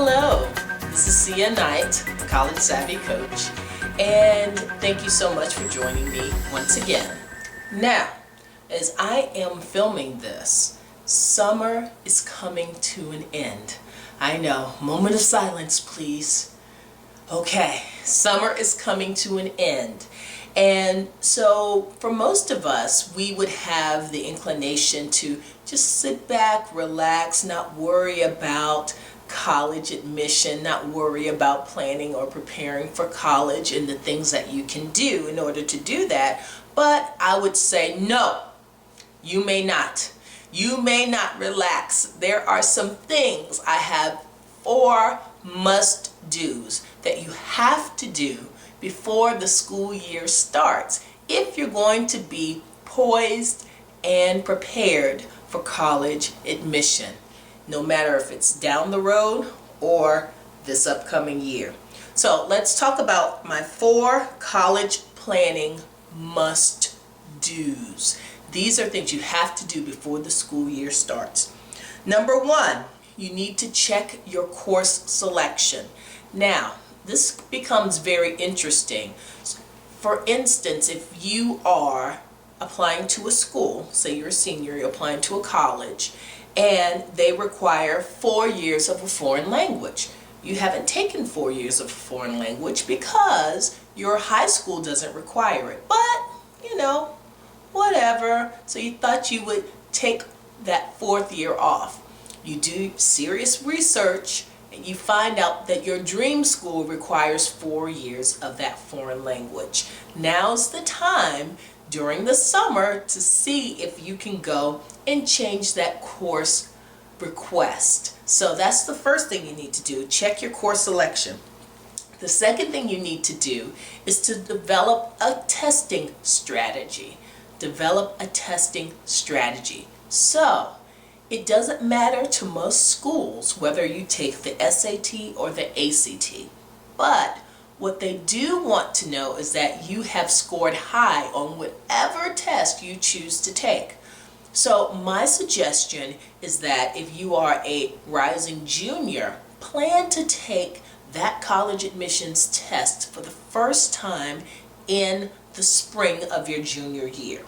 Hello, this is Sia Knight, College Savvy Coach, and thank you so much for joining me once again. Now, as I am filming this, summer is coming to an end. I know, moment of silence please. Okay, summer is coming to an end. And so for most of us, we would have the inclination to just sit back, relax, not worry about college admission, not worry about planning or preparing for college and the things that you can do in order to do that. But I would say no, you may not. You may not relax. There are some things. I have 4 must-dos that you have to do before the school year starts if you're going to be poised and prepared for college admission, no matter if it's down the road or this upcoming year. So let's talk about my 4 college planning must-dos. These are things you have to do before the school year starts. Number 1, you need to check your course selection. Now, this becomes very interesting. For instance, if you are applying to a school, say you're a senior, you're applying to a college, and they require 4 years of a foreign language. You haven't taken 4 years of a foreign language because your high school doesn't require it. But, you know, whatever. So you thought you would take that 4th year off. You do serious research and you find out that your dream school requires 4 years of that foreign language. Now's the time during the summer to see if you can go and change that course request. So that's the first thing you need to do. Check your course selection. The second thing you need to do is to develop a testing strategy. Develop a testing strategy. So it doesn't matter to most schools whether you take the SAT or the ACT, but what they do want to know is that you have scored high on whatever test you choose to take. So my suggestion is that if you are a rising junior, plan to take that college admissions test for the first time in the spring of your junior year.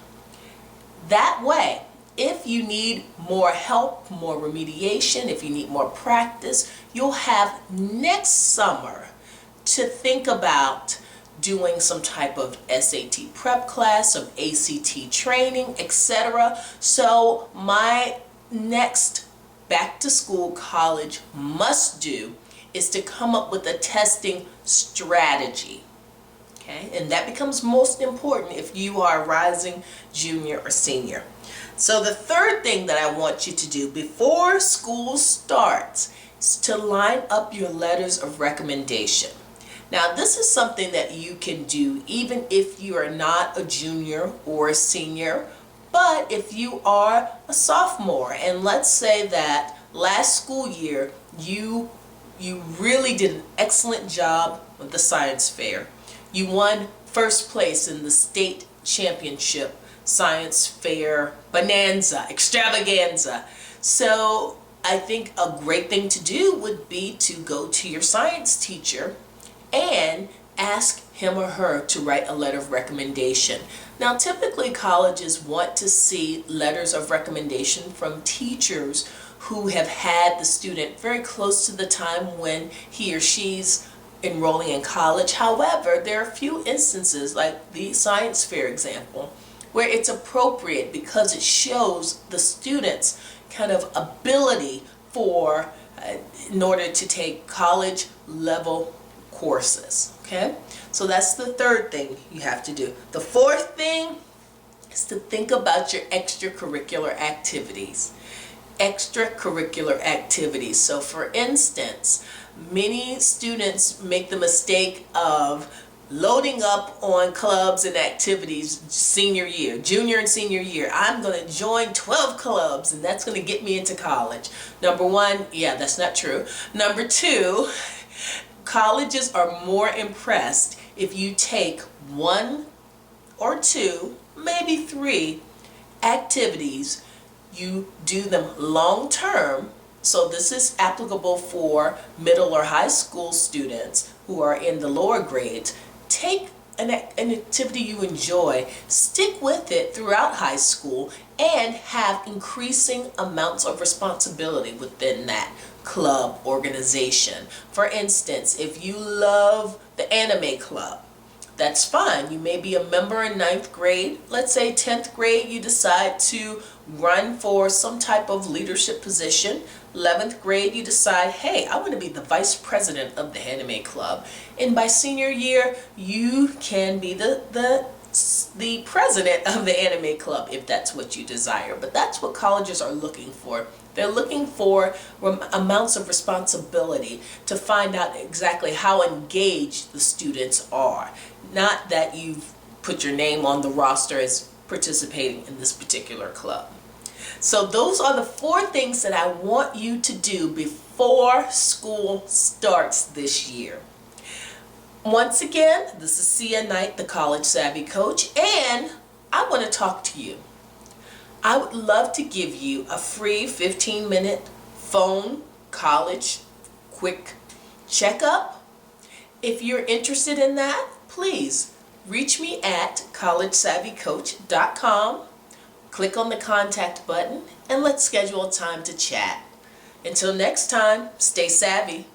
That way, if you need more help, more remediation, if you need more practice, you'll have next summer to think about doing some type of SAT prep class, some ACT training, etc. So my next back to school college must do is to come up with a testing strategy. Okay? And that becomes most important if you are a rising junior or senior. So the third thing that I want you to do before school starts is to line up your letters of recommendation. Now this is something that you can do even if you are not a junior or a senior, but if you are a sophomore, and let's say that last school year you really did an excellent job with the science fair. You won first place in the state championship science fair bonanza, extravaganza. So I think a great thing to do would be to go to your science teacher and ask him or her to write a letter of recommendation. Now typically colleges want to see letters of recommendation from teachers who have had the student very close to the time when he or she's enrolling in college. However, there are a few instances, like the science fair example, where it's appropriate because it shows the students' kind of ability for in order to take college level courses. Okay, so that's the third thing you have to do. The fourth thing is to think about your extracurricular activities. Extracurricular activities. So for instance, many students make the mistake of loading up on clubs and activities senior year, junior and senior year. I'm going to join 12 clubs and that's going to get me into college. Number 1, yeah, that's not true. Number 2, colleges are more impressed if you take 1 or 2, maybe 3 activities. You do them long term So this is applicable for middle or high school students who are in the lower grades. Take an activity you enjoy, stick with it throughout high school, and have increasing amounts of responsibility within that club organization. For instance, if you love the anime club, that's fine. You may be a member in 9th grade. Let's say 10th grade you decide to run for some type of leadership position. 11th grade you decide, hey, I want to be the vice president of the anime club. And by senior year you can be the president of the anime club if that's what you desire. But that's what colleges are looking for. They're looking for amounts of responsibility to find out exactly how engaged the students are. Not that you've put your name on the roster as participating in this particular club. So those are the 4 things that I want you to do before school starts this year. Once again, this is Sia Knight, the College Savvy Coach, and I want to talk to you. I would love to give you a free 15-minute phone college quick checkup. If you're interested in that, please reach me at collegesavvycoach.com. Click on the contact button and let's schedule a time to chat. Until next time, stay savvy.